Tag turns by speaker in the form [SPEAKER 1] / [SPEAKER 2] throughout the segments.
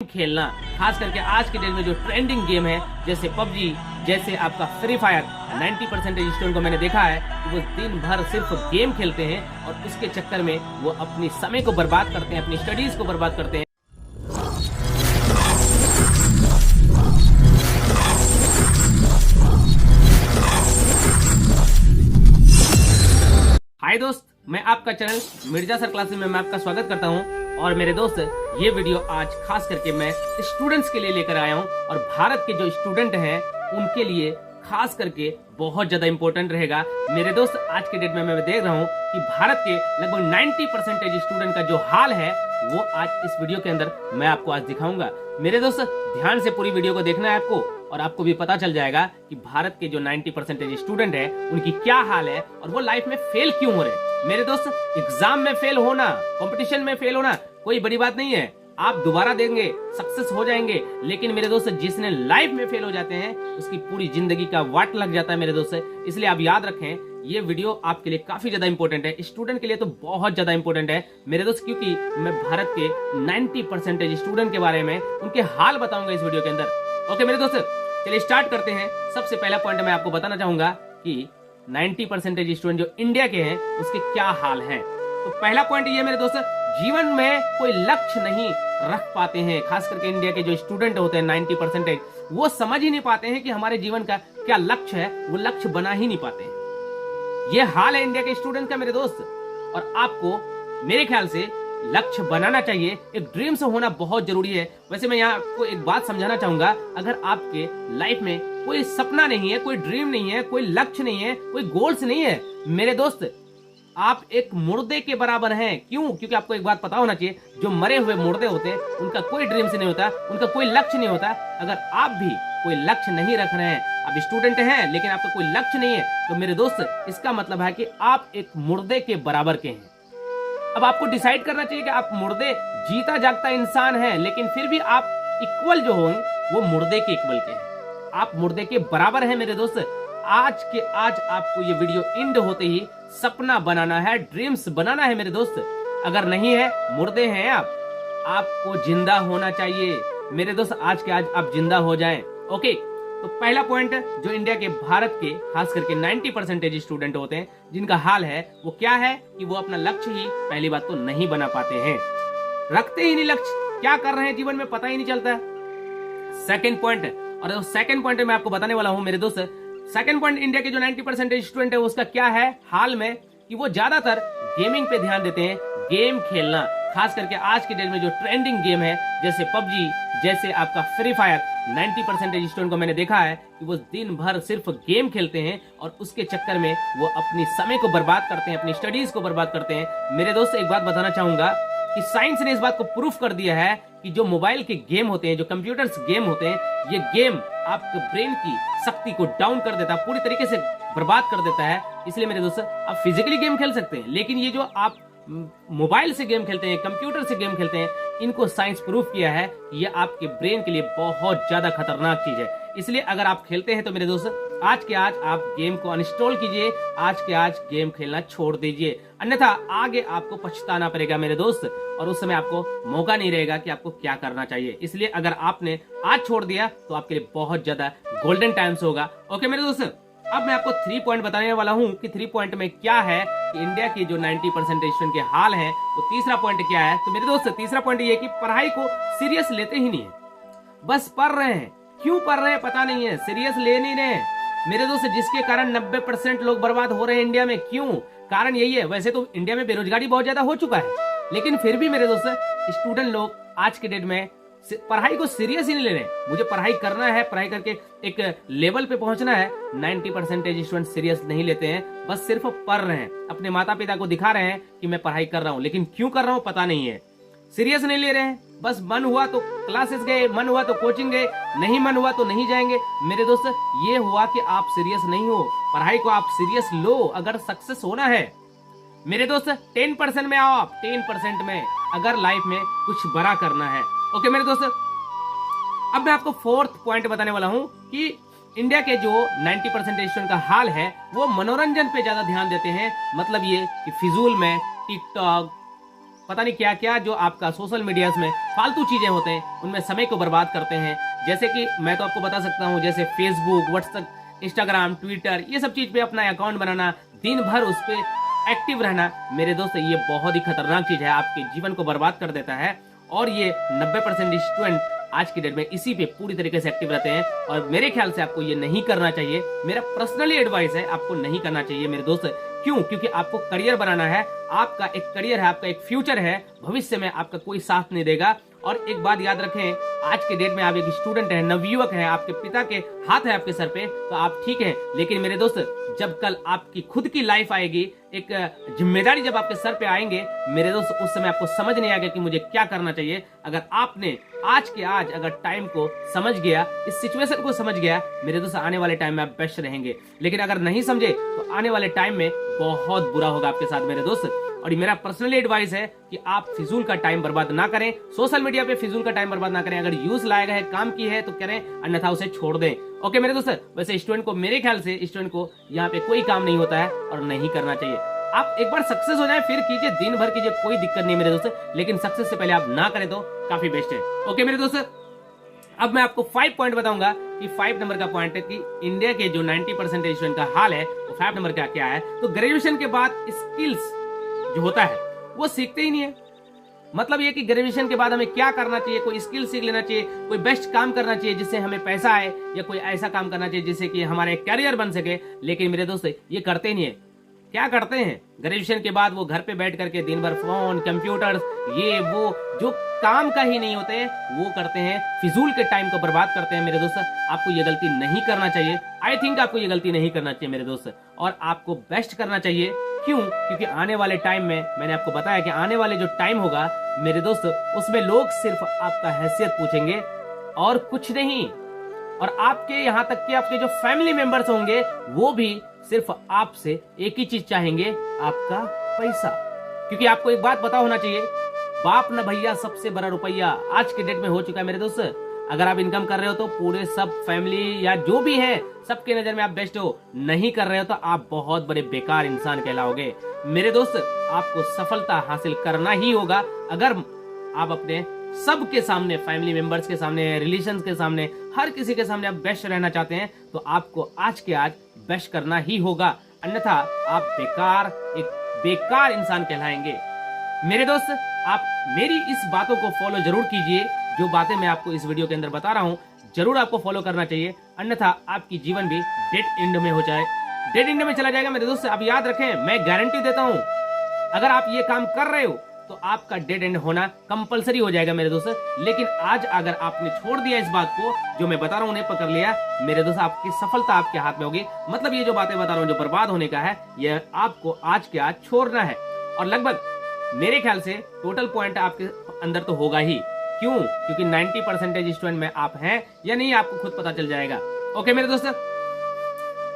[SPEAKER 1] खेलना, खास करके आज के डेट में जो ट्रेंडिंग गेम है जैसे पबजी, जैसे आपका फ्री फायर, 90% स्टूडेंट को मैंने देखा है कि वो दिन भर सिर्फ गेम खेलते हैं और उसके चक्कर में वो अपनी समय को बर्बाद करते हैं, अपनी स्टडीज को बर्बाद करते हैं। हाय दोस्त, मैं आपका चैनल मिर्जा सर क्लासेस में मैं आपका स्वागत करता हूं। और मेरे दोस्त, ये वीडियो आज खास करके मैं स्टूडेंट्स के लिए लेकर आया हूं और भारत के जो स्टूडेंट हैं उनके लिए खास करके बहुत ज्यादा इंपॉर्टेंट रहेगा। मेरे दोस्त, आज के डेट में मैं देख रहा हूं कि भारत के लगभग 90% स्टूडेंट का जो हाल है वो आज इस वीडियो के अंदर मैं आपको आज दिखाऊंगा। मेरे दोस्त, ध्यान से पूरी वीडियो को देखना है आपको और आपको भी पता चल जाएगा कि भारत के जो 90% स्टूडेंट है उनकी क्या हाल है और वो लाइफ में फेल क्यों हो रहे हैं। मेरे दोस्त, एग्जाम में फेल होना, कंपटीशन में फेल होना कोई बड़ी बात नहीं है, आप दोबारा देंगे, सक्सेस हो जाएंगे। लेकिन मेरे दोस्त, जिसने लाइफ में फेल हो जाते हैं उसकी पूरी जिंदगी का वाट लग जाता है मेरे दोस्त। इसलिए आप याद रखें, ये वीडियो आपके लिए काफी ज्यादा इंपॉर्टेंट है, स्टूडेंट के लिए तो बहुत ज्यादा इंपॉर्टेंट है मेरे दोस्त, क्योंकि मैं भारत के 90% स्टूडेंट के बारे में उनके हाल बताऊंगा इस वीडियो के अंदर। ओके मेरे दोस्त, चलिए स्टार्ट करते हैं। सबसे पहला पॉइंट मैं आपको बताना चाहूंगा कि 90% स्टूडेंट जो इंडिया के हैं उसके क्या हाल हैं। तो पहला पॉइंट ये मेरे दोस्त, जीवन में कोई लक्ष्य नहीं रख पाते हैं। खास करके इंडिया के जो स्टूडेंट होते हैं 90%, वो समझ ही नहीं पाते हैं कि हमारे जीवन का क्या लक्ष्य है, वो लक्ष्य बना ही नहीं पाते हैं। ये हाल है इंडिया के स्टूडेंट का मेरे दोस्त। और आपको मेरे ख्याल से लक्ष्य बनाना चाहिए, एक ड्रीम्स होना बहुत जरूरी है। वैसे मैं यहाँ आपको एक बात समझाना चाहूंगा, अगर आपके लाइफ में कोई सपना नहीं है, कोई ड्रीम नहीं है, कोई लक्ष्य नहीं है, कोई गोल्स नहीं है, मेरे दोस्त आप एक मुर्दे के बराबर हैं। क्यों? क्योंकि आपको एक बात पता होना चाहिए, जो मरे हुए मुर्दे होते हैं उनका कोई ड्रीम्स नहीं होता, उनका कोई लक्ष्य नहीं होता। अगर आप भी कोई लक्ष्य नहीं रख रहे हैं, आप स्टूडेंट हैं लेकिन आपका कोई लक्ष्य नहीं है, तो मेरे दोस्त इसका मतलब है कि आप एक मुर्दे के बराबर के हैं। अब आपको डिसाइड करना चाहिए कि आप मुर्दे, जीता जागता इंसान है लेकिन फिर भी आप इक्वल जो हो वो मुर्दे के इक्वल के हैं, आप मुर्दे के बराबर हैं मेरे दोस्त। आज के आज आपको ये वीडियो एंड होते ही सपना बनाना है, ड्रीम्स बनाना है मेरे दोस्त। अगर नहीं है, मुर्दे हैं आप, आपको जिंदा होना चाहिए मेरे दोस्त। आज के आज आप जिंदा हो जाएं। ओके, तो पहला पॉइंट जो इंडिया के, भारत के खास करके 90% स्टूडेंट होते हैं जिनका हाल है वो क्या है कि वो अपना लक्ष्य ही पहली बात तो नहीं बना पाते हैं, रखते ही नहीं लक्ष्य, क्या कर रहे हैं जीवन में पता ही नहीं चलता है। सेकंड पॉइंट, और सेकंड पॉइंट मैं आपको बताने वाला हूं मेरे दोस्त। सेकंड पॉइंट इंडिया के जो 90% स्टूडेंट है उसका क्या है हाल में, कि वो ज्यादातर गेमिंग पे ध्यान देते हैं, गेम खेलना, खास करके आज के डेट में जो ट्रेंडिंग गेम है जैसे पबजी, जैसे आपका फ्री फायर, 90% स्टूडेंट को मैंने देखा है कि वो दिन भर सिर्फ गेम खेलते हैं और उसके चक्कर में वो अपनी समय को बर्बाद करते हैं, अपनी स्टडीज को बर्बाद करते हैं। मेरे दोस्त, एक बात बताना चाहूंगा कि साइंस ने इस बात को प्रूफ कर दिया है कि जो मोबाइल के गेम होते हैं, जो कंप्यूटर्स गेम होते हैं, ये गेम आपके ब्रेन की शक्ति को डाउन कर देता है, पूरी तरीके से बर्बाद कर देता है। इसलिए मेरे दोस्त, आप फिजिकली गेम खेल सकते हैं लेकिन ये जो आप मोबाइल से गेम खेलते हैं, कंप्यूटर से गेम खेलते हैं, इनको साइंस प्रूफ किया है कि ये आपके ब्रेन के लिए बहुत ज्यादा खतरनाक चीज है। इसलिए अगर आप खेलते हैं तो मेरे दोस्त आज के आज आप गेम को अनइंस्टॉल कीजिए, आज के आज गेम खेलना छोड़ दीजिए, अन्यथा आगे आपको पछताना पड़ेगा मेरे दोस्त, और उस समय आपको मौका नहीं रहेगा कि आपको क्या करना चाहिए। इसलिए अगर आपने आज छोड़ दिया तो आपके लिए बहुत ज्यादा गोल्डन टाइम्स होगा। ओके मेरे दोस्त, अब मैं आपको 3 पॉइंट बताने वाला हूं कि 3 पॉइंट में क्या है कि इंडिया की जो 90% स्टूडेंट के हाल है वो तीसरा पॉइंट क्या है। तो मेरे दोस्त, तीसरा पॉइंट ये कि पढ़ाई को सीरियस लेते ही नहीं है, बस पढ़ रहे हैं, क्यों पढ़ रहे हैं पता नहीं है, सीरियस ले नहीं रहे मेरे दोस्त, जिसके कारण 90% लोग बर्बाद हो रहे हैं इंडिया में। क्यों? कारण यही है। वैसे तो इंडिया में बेरोजगारी बहुत ज्यादा हो चुका है लेकिन फिर भी मेरे दोस्त स्टूडेंट लोग आज के डेट में पढ़ाई को सीरियस ही नहीं ले रहे। मुझे पढ़ाई करना है, पढ़ाई करके एक लेवल पे पहुंचना है, 90% स्टूडेंट सीरियस नहीं लेते हैं, बस सिर्फ पढ़ रहे हैं, अपने माता पिता को दिखा रहे हैं कि मैं पढ़ाई कर रहा हूं, लेकिन क्यों कर रहा हूं पता नहीं है, सीरियस नहीं ले रहे हैं। बस मन हुआ तो क्लासेस गए, मन हुआ तो कोचिंग गए, नहीं मन हुआ तो नहीं जाएंगे। मेरे दोस्त, ये हुआ कि आप सीरियस नहीं हो, पढ़ाई को आप सीरियस लो अगर सक्सेस होना है। मेरे दोस्त 10% में आओ आप, 10% में अगर लाइफ में कुछ बड़ा करना है। ओके मेरे दोस्त, अब मैं आपको 4th पॉइंट बताने वाला हूं कि इंडिया के जो 90% स्टूडेंट का हाल है वो मनोरंजन पे ज्यादा ध्यान देते हैं। मतलब ये कि फिजूल में टिकटॉक, पता नहीं क्या क्या जो आपका सोशल मीडिया में फालतू चीजें होते हैं उनमें समय को बर्बाद करते हैं। जैसे कि मैं तो आपको बता सकता हूँ, जैसे फेसबुक, व्हाट्सएप, इंस्टाग्राम, ट्विटर, ये सब चीज पे अपना अकाउंट बनाना, दिन भर उस पर एक्टिव रहना, मेरे दोस्त ये बहुत ही खतरनाक चीज है, आपके जीवन को बर्बाद कर देता है। और ये 90% स्टूडेंट आज की डेट में इसी पे पूरी तरीके से एक्टिव रहते हैं और मेरे ख्याल से आपको ये नहीं करना चाहिए। मेरा पर्सनली एडवाइस है, आपको नहीं करना चाहिए मेरे दोस्त। क्यों? क्योंकि आपको करियर बनाना है, आपका एक करियर है, आपका एक फ्यूचर है, भविष्य में आपका कोई साथ नहीं देगा। और एक बात याद रखें, आज के डेट में आप एक स्टूडेंट हैं, नवयुवक हैं, आपके पिता के हाथ है आपके सर पे, तो आप ठीक हैं। लेकिन मेरे दोस्त, जब कल आपकी खुद की लाइफ आएगी, एक जिम्मेदारी जब आपके सर पे आएंगे मेरे दोस्त, उस समय आपको समझ नहीं आएगा कि मुझे क्या करना चाहिए। अगर आपने आज के आज अगर टाइम को समझ गया, इस सिचुएशन को समझ गया, मेरे दोस्त आने वाले टाइम में आप बेस्ट रहेंगे। लेकिन अगर नहीं समझे तो आने वाले टाइम में बहुत बुरा होगा आपके साथ मेरे दोस्त। और मेरा पर्सनली एडवाइस है कि आप फिजूल का टाइम बर्बाद ना करें, सोशल मीडिया पे फिजूल का टाइम बर्बाद ना करें। अगर यूज लायक है, काम की है तो करें, अन्यथा उसे छोड़ दें। ओके मेरे दोस्त, वैसे स्टूडेंट को, मेरे ख्याल से स्टूडेंट को यहाँ पे कोई काम नहीं होता है और नहीं करना चाहिए। आप एक बार सक्सेस हो जाए फिर कीजिए, दिन भर कीजिए, कोई दिक्कत नहीं मेरे दोस्त, लेकिन सक्सेस से पहले आप ना करें तो काफी बेस्ट है। ओके मेरे दोस्त, अब मैं आपको 5 पॉइंट बताऊंगा कि 5 नंबर का पॉइंट है कि इंडिया के जो 90% स्टूडेंट का हाल है वो 5 नंबर का क्या है। तो ग्रेजुएशन के बाद स्किल्स जो होता है वो सीखते ही नहीं है। मतलब ये कि ग्रेजुएशन के बाद हमें क्या करना चाहिए, कोई स्किल सीख लेना चाहिए, कोई बेस्ट काम करना चाहिए जिससे हमें पैसा आए, या कोई ऐसा काम करना चाहिए जिससे कि हमारा एक कैरियर बन सके। लेकिन मेरे दोस्त ये करते नहीं है। क्या करते हैं? ग्रेजुएशन के बाद वो घर पे बैठ करके दिन भर फोन, कंप्यूटर, ये वो जो काम का ही नहीं होते हैं वो करते हैं, फिजूल के टाइम को बर्बाद करते हैं मेरे दोस्त। आपको ये गलती नहीं करना चाहिए। आई थिंक आपको ये गलती नहीं करना चाहिए मेरे दोस्त, और आपको बेस्ट करना चाहिए। क्यों? क्योंकि आने वाले टाइम में, मैंने आपको बताया कि आने वाले जो टाइम होगा मेरे दोस्त, उसमें लोग सिर्फ आपका हैसियत पूछेंगे और कुछ नहीं। और आपके यहाँ तक कि आपके जो फैमिली मेंबर्स होंगे वो भी सिर्फ आपसे एक ही चीज चाहेंगे, आपका पैसा। क्योंकि आपको एक बात पता होना चाहिए, बाप न भैया सबसे बड़ा रुपया आज के डेट में हो चुका है मेरे दोस्त। अगर आप इनकम कर रहे हो तो पूरे सब फैमिली या जो भी है सबके नजर में आप बेस्ट हो, नहीं कर रहे हो तो आप बहुत बड़े बेकार इंसान कहलाओगे मेरे दोस्त। आपको सफलता हासिल करना ही होगा अगर आप अपने सबके सामने, फैमिली मेंबर्स के सामने, रिलेशंस के सामने, हर किसी के सामने आप बेस्ट रहना चाहते हैं तो आपको आज के आज बेस्ट करना ही होगा, अन्यथा आप एक बेकार इंसान कहलाएंगे मेरे दोस्त। आप मेरी इस बातों को फॉलो जरूर कीजिए, जो बातें मैं आपको इस वीडियो के अंदर बता रहा हूँ जरूर आपको फॉलो करना चाहिए, अन्यथा आपकी जीवन भी डेड एंड में हो जाए, डेड एंड में चला जाएगा मेरे दोस्त। आप याद रखें, मैं गारंटी देता हूँ अगर आप ये काम कर रहे हो तो आपका डेड एंड होना कंपलसरी हो जाएगा मेरे दोस्त। लेकिन आज अगर आपने छोड़ दिया इस बात को, जो मैं बता रहा हूँ उन्हें पकड़ लिया मेरे दोस्त, आपकी सफलता आपके हाथ में होगी। मतलब ये जो बातें बता रहा हूँ जो बर्बाद होने का है, ये आपको आज के आज छोड़ना है। और लगभग मेरे ख्याल से टोटल पॉइंट आपके अंदर तो होगा ही। क्यों? क्योंकि 90% स्टूडेंट में आप हैं या नहीं आपको खुद पता चल जाएगा। ओके मेरे दोस्त,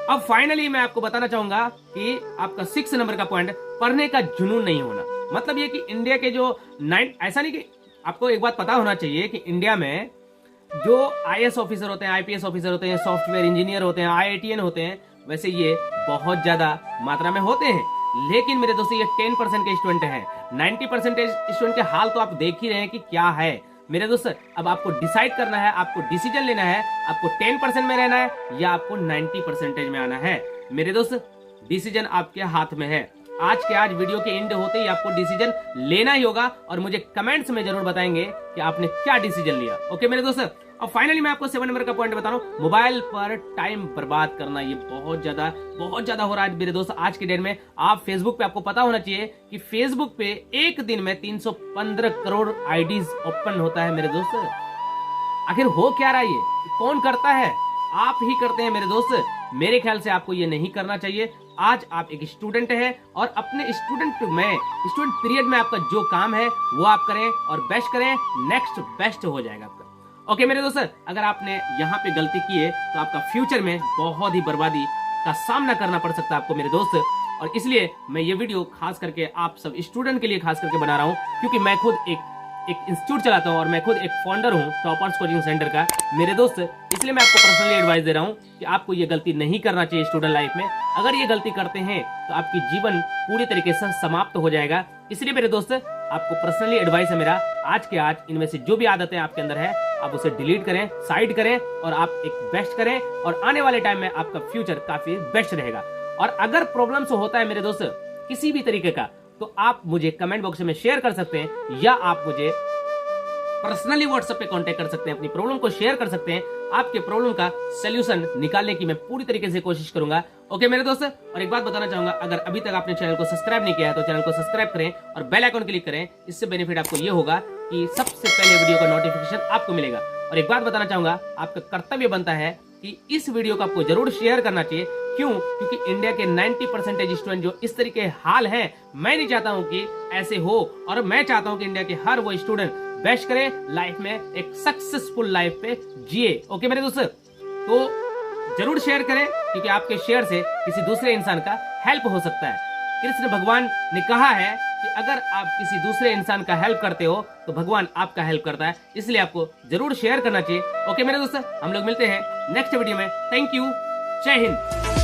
[SPEAKER 1] अब फाइनली मैं आपको बताना चाहूंगा कि आपका 6 नंबर का पॉइंट, पढ़ने का जुनून नहीं होना। मतलब ये कि इंडिया के जो ऐसा नहीं कि आपको एक बात पता होना चाहिए कि इंडिया में जो IAS ऑफिसर होते हैं, IPS ऑफिसर होते हैं, सॉफ्टवेयर इंजीनियर होते हैं, IITN होते हैं, वैसे ये बहुत ज्यादा मात्रा में होते हैं। लेकिन मेरे दोस्तों ये 10% के स्टूडेंट हैं। 90% स्टूडेंट के हाल तो आप देख ही रहे हैं कि क्या है मेरे दोस्त। अब आपको डिसाइड करना है, आपको डिसीजन लेना है, आपको 10% में रहना है या आपको 90% में आना है मेरे दोस्त। डिसीजन आपके हाथ में है। आज के आज वीडियो के एंड होते ही आपको डिसीजन लेना ही होगा और मुझे कमेंट्स में जरूर बताएंगे कि आपने क्या डिसीजन लिया। ओके मेरे दोस्त, और फाइनली मैं आपको 7 नंबर का पॉइंट बता रहा हूँ, मोबाइल पर टाइम बर्बाद करना। ये बहुत ज्यादा हो रहा है मेरे दोस्त आज के डेट में। आप फेसबुक पे, आपको पता होना चाहिए कि फेसबुक पे एक दिन में 315 करोड़ आईडीज ओपन होता है मेरे दोस्त। आखिर हो क्या रहा है, ये कौन करता है? आप ही करते हैं मेरे दोस्त। मेरे ख्याल से आपको ये नहीं करना चाहिए। आज आप एक स्टूडेंट हैं और अपने स्टूडेंट पीरियड में आपका जो काम है वो आप करें और बेस्ट करें, नेक्स्ट बेस्ट हो जाएगा आपका। ओके मेरे दोस्त, अगर आपने यहाँ पे गलती की है तो आपका फ्यूचर में बहुत ही बर्बादी का सामना करना पड़ सकता है आपको मेरे दोस्त। और इसलिए मैं ये वीडियो खास करके आप सब स्टूडेंट के लिए खास करके बना रहा हूँ, क्योंकि मैं खुद एक इंस्टीट्यूट चलाता हूँ और मैं खुद एक फाउंडर हूँ टॉपर्स कोचिंग सेंटर का मेरे दोस्त। इसलिए मैं आपको पर्सनली एडवाइस दे रहा हूँ कि आपको ये गलती नहीं करना चाहिए स्टूडेंट लाइफ में। अगर ये गलती करते हैं तो आपकी जीवन पूरी तरीके से समाप्त हो जाएगा। इसलिए मेरे दोस्त आपको पर्सनली एडवाइस है मेरा, आज के आज इनमें से जो भी आदतें आपके अंदर है आप उसे डिलीट करें, साइड करें और आप एक बेस्ट करें, और आने वाले टाइम में आपका फ्यूचर काफी बेस्ट रहेगा। और अगर प्रॉब्लम्स होता है मेरे दोस्त किसी भी तरीके का, तो आप मुझे कमेंट बॉक्स में शेयर कर सकते हैं, या आप मुझे पर्सनली व्हाट्सएप पे कांटेक्ट कर सकते हैं, अपनी प्रॉब्लम को शेयर कर सकते हैं। आपके प्रॉब्लम का सॉल्यूशन निकालने की मैं पूरी तरीके से कोशिश करूंगा। ओके मेरे दोस्त, और एक बात बताना चाहूंगा, अगर अभी तक आपने चैनल को सब्सक्राइब नहीं किया है तो चैनल को सब्सक्राइब करें और बेल आइकन क्लिक करें। इससे बेनिफिट आपको ये होगा कि सबसे पहले वीडियो का नोटिफिकेशन आपको मिलेगा। और एक बात बताना चाहूंगा, आपका कर्तव्य बनता है कि इस वीडियो को आपको जरूर शेयर करना चाहिए। क्यों? क्योंकि इंडिया के 90% स्टूडेंट जो इस तरीके हाल हैं, मैं नहीं चाहता हूं कि ऐसे हो, और मैं चाहता हूं कि इंडिया के हर वो स्टूडेंट बेस्ट करे लाइफ में, एक सक्सेसफुल लाइफ पे जिए। ओके मेरे दोस्त, तो जरूर शेयर करें, क्योंकि आपके शेयर से किसी दूसरे इंसान का हेल्प हो सकता है। कृष्ण भगवान ने कहा है कि अगर आप किसी दूसरे इंसान का हेल्प करते हो तो भगवान आपका हेल्प करता है, इसलिए आपको जरूर शेयर करना चाहिए। ओके मेरे दोस्त, हम लोग मिलते हैं नेक्स्ट वीडियो में। थैंक यू, जय हिंद।